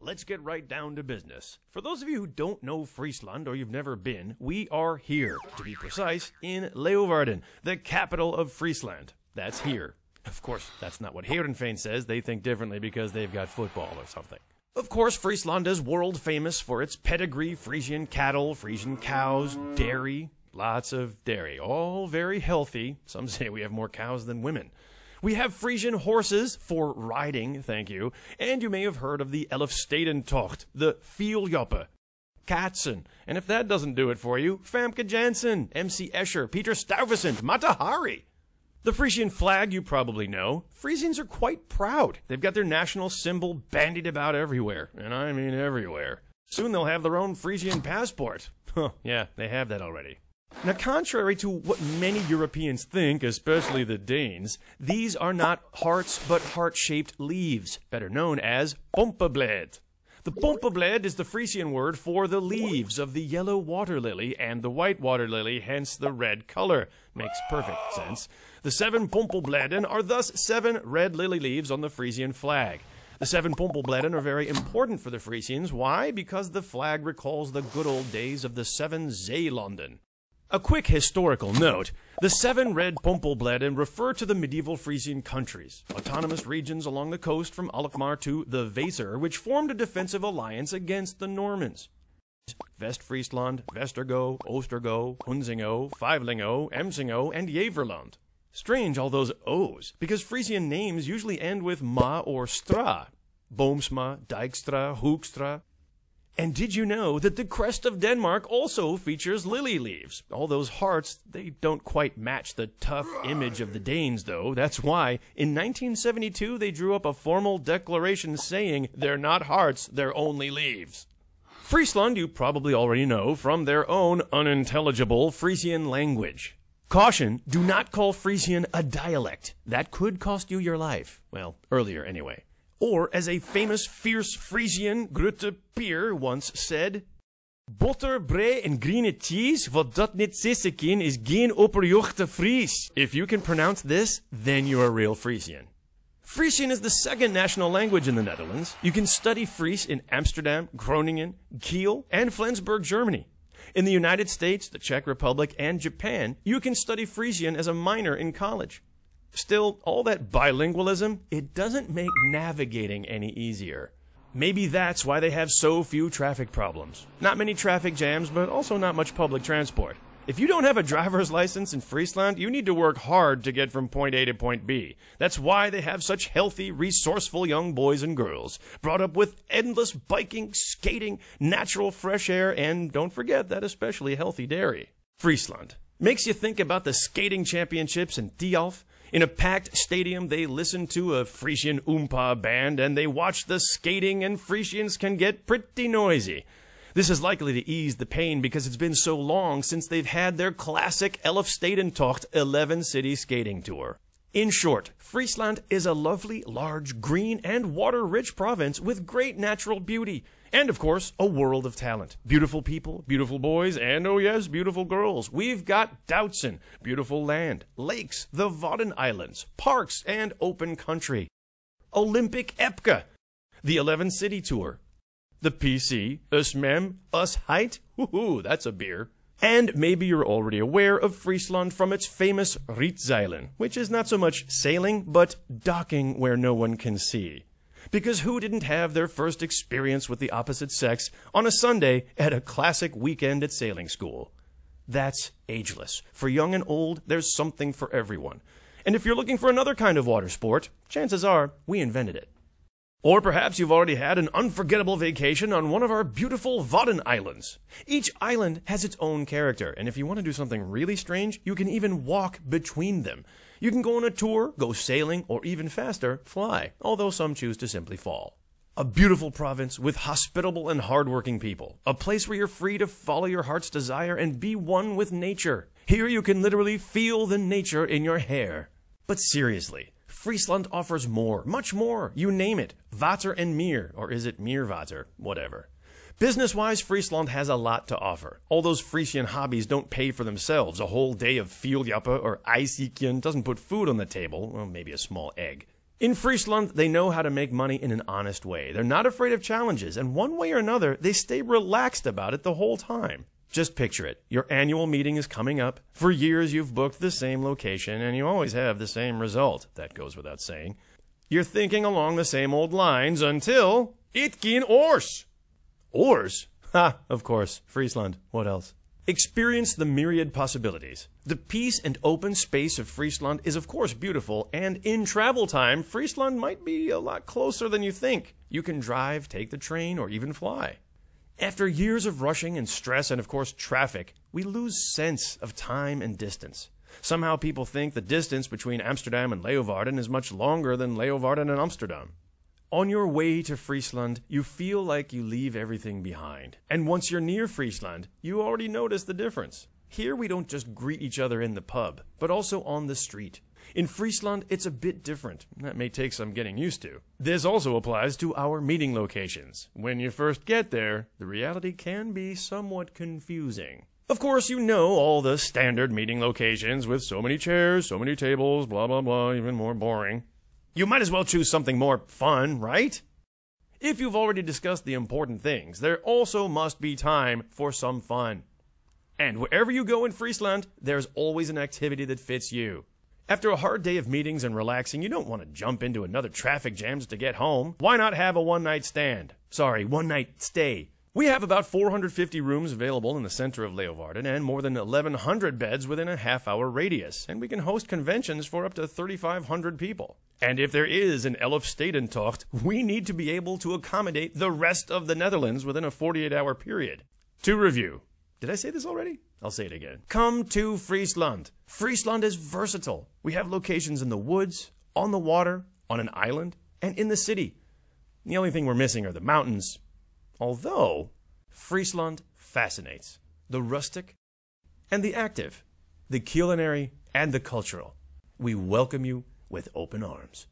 let's get right down to business. For those of you who don't know Friesland or you've never been, we are here, to be precise, in Leeuwarden, the capital of Friesland. That's here. Of course, that's not what Heerenveen says. They think differently because they've got football or something. Of course, Friesland is world famous for its pedigree, Frisian cattle, Frisian cows, dairy, lots of dairy, all very healthy. Some say we have more cows than women. We have Frisian horses for riding, thank you, and you may have heard of the Elfstedentocht, the Vieljoppe, Katzen, and if that doesn't do it for you, Famke Janssen, MC Escher, Peter Stuyvesant, Mata Hari. The Frisian flag you probably know. Frisians are quite proud. They've got their national symbol bandied about everywhere, and I mean everywhere. Soon they'll have their own Frisian passport. Huh, yeah, they have that already. Now, contrary to what many Europeans think, especially the Danes, these are not hearts but heart-shaped leaves, better known as pompeblad. The pompeblad is the Frisian word for the leaves of the yellow water lily and the white water lily, hence the red color. Makes perfect sense. The 7 pompelbladen are thus 7 red lily leaves on the Frisian flag. The 7 pompelbladen are very important for the Frisians. Why? Because the flag recalls the good old days of the 7 Zeelanden. A quick historical note, the 7 red pompelbladen refer to the medieval Frisian countries, autonomous regions along the coast from Alkmaar to the Weser, which formed a defensive alliance against the Normans. West-Friesland, Westergo, Oostergo, Hunsingo, Fivelingo, Emsingo, and Jeverland. Strange, all those O's, because Frisian names usually end with ma or stra. Boomsma, Dijkstra, Hoekstra. And did you know that the crest of Denmark also features lily leaves? All those hearts, they don't quite match the tough image of the Danes, though. That's why, in 1972, they drew up a formal declaration saying they're not hearts, they're only leaves. Friesland, you probably already know from their own unintelligible Frisian language. Caution, do not call Frisian a dialect. That could cost you your life. Well, earlier anyway. Or, as a famous fierce Frisian, Grutte Pier, once said, Botter, brei en groene cheese, wat dat niet sissen kan, is geen opperjochte Fries. If you can pronounce this, then you're a real Frisian. Frisian is the second national language in the Netherlands. You can study Fries in Amsterdam, Groningen, Kiel, and Flensburg, Germany. In the United States, the Czech Republic, and Japan, you can study Frisian as a minor in college. Still, all that bilingualism, it doesn't make navigating any easier. Maybe that's why they have so few traffic problems. Not many traffic jams, but also not much public transport. If you don't have a driver's license in Friesland, you need to work hard to get from point A to point B. That's why they have such healthy, resourceful young boys and girls, brought up with endless biking, skating, natural fresh air, and don't forget that especially healthy dairy. Friesland makes you think about the skating championships in Tialf. In a packed stadium, they listen to a Frisian Oompa band, and they watch the skating, and Frisians can get pretty noisy. This is likely to ease the pain because it's been so long since they've had their classic Elfstedentocht 11-city skating tour. In short, Friesland is a lovely, large, green, and water-rich province with great natural beauty. And, of course, a world of talent. Beautiful people, beautiful boys, and, oh yes, beautiful girls. We've got Doutzen, beautiful land, lakes, the Wadden Islands, parks, and open country. Olympic Epke, the 11-city tour. The PC, Usmem, Usheit, woohoo, that's a beer. And maybe you're already aware of Friesland from its famous Rietzeilen, which is not so much sailing, but docking where no one can see. Because who didn't have their first experience with the opposite sex on a Sunday at a classic weekend at sailing school? That's ageless. For young and old, there's something for everyone. And if you're looking for another kind of water sport, chances are we invented it. Or perhaps you've already had an unforgettable vacation on one of our beautiful Wadden Islands. Each island has its own character, and if you want to do something really strange, you can even walk between them. You can go on a tour, go sailing, or even faster, fly, although some choose to simply fall. A beautiful province with hospitable and hardworking people. A place where you're free to follow your heart's desire and be one with nature. Here you can literally feel the nature in your hair. But seriously, Friesland offers more, much more. You name it. Water and Meer, or is it Meerwater? Whatever. Business-wise, Friesland has a lot to offer. All those Frisian hobbies don't pay for themselves. A whole day of Vieljoppe or IJsjekjen doesn't put food on the table. Well, maybe a small egg. In Friesland, they know how to make money in an honest way. They're not afraid of challenges, and one way or another, they stay relaxed about it the whole time. Just picture it. Your annual meeting is coming up. For years, you've booked the same location, and you always have the same result. That goes without saying. You're thinking along the same old lines until it ging oors. Oars? Ha, of course. Friesland. What else? Experience the myriad possibilities. The peace and open space of Friesland is of course beautiful, and in travel time, Friesland might be a lot closer than you think. You can drive, take the train, or even fly. After years of rushing and stress and of course traffic, we lose sense of time and distance. Somehow people think the distance between Amsterdam and Leeuwarden is much longer than Leeuwarden and Amsterdam. On your way to Friesland, you feel like you leave everything behind. And once you're near Friesland, you already notice the difference. Here we don't just greet each other in the pub, but also on the street. In Friesland, it's a bit different. That may take some getting used to. This also applies to our meeting locations. When you first get there, the reality can be somewhat confusing. Of course, you know all the standard meeting locations with so many chairs, so many tables, blah, blah, blah, even more boring. You might as well choose something more fun, right? If you've already discussed the important things, there also must be time for some fun. And wherever you go in Friesland, there's always an activity that fits you. After a hard day of meetings and relaxing, you don't want to jump into another traffic jam just to get home. Why not have a one-night stay? We have about 450 rooms available in the center of Leeuwarden and more than 1,100 beds within a half-hour radius, and we can host conventions for up to 3,500 people. And if there is an Elfstedentocht, we need to be able to accommodate the rest of the Netherlands within a 48-hour period. To review. Did I say this already? I'll say it again. Come to Friesland. Friesland is versatile. We have locations in the woods, on the water, on an island, and in the city. The only thing we're missing are the mountains. Although, Friesland fascinates. The rustic and the active, the culinary and the cultural. We welcome you with open arms.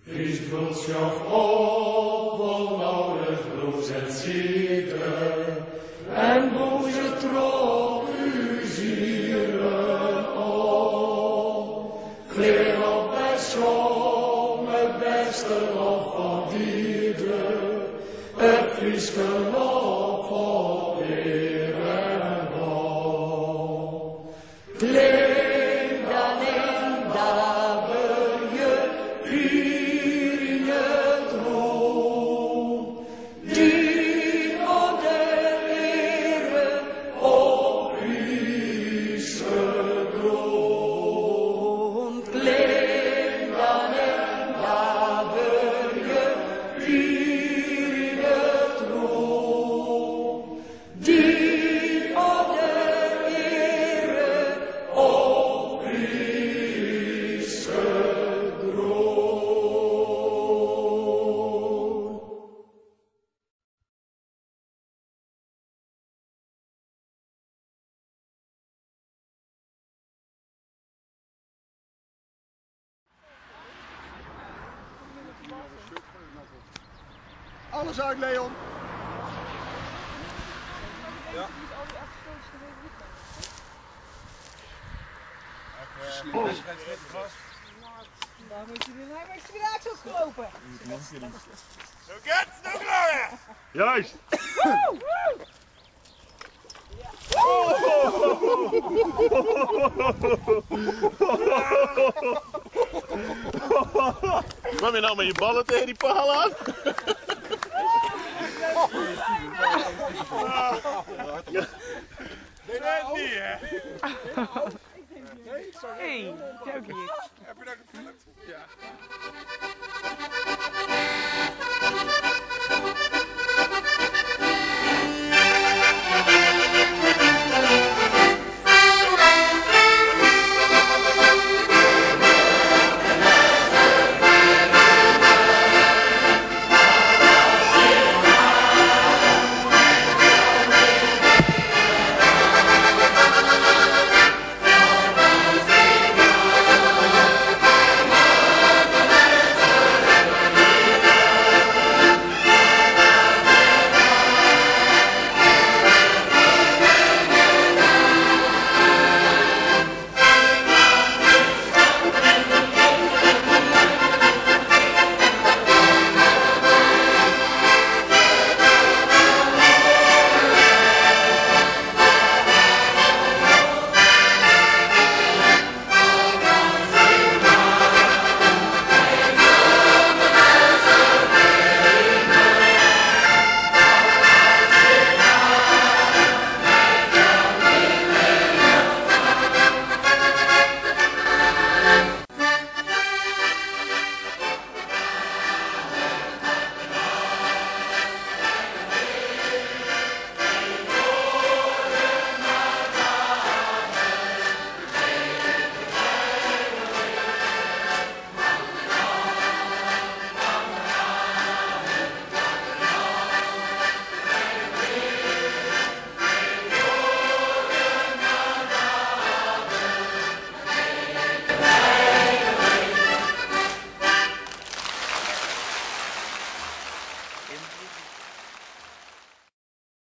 Is broodschap op, vol nodig bloes en zieren, en boze trok u zieren op. Kleer op bij schoon, het beste lof van dieren, het Frieske lof van weer en al. Klinkt dan in daverje, vier in het roem, die op de Heere op Friese grond. Klinkt dan in daverje, vier in het roem, die op de Heere op Friese grond. Alles uit, Leon. Ja. Daar moet je weer naar Axels gelopen. Zo gaat het nog langer. Juist. Kwam je nou met je ballen tegen die paal aan? Nee, niet hè? Hey, ook hier. Heb je dat gefilmd? Ja.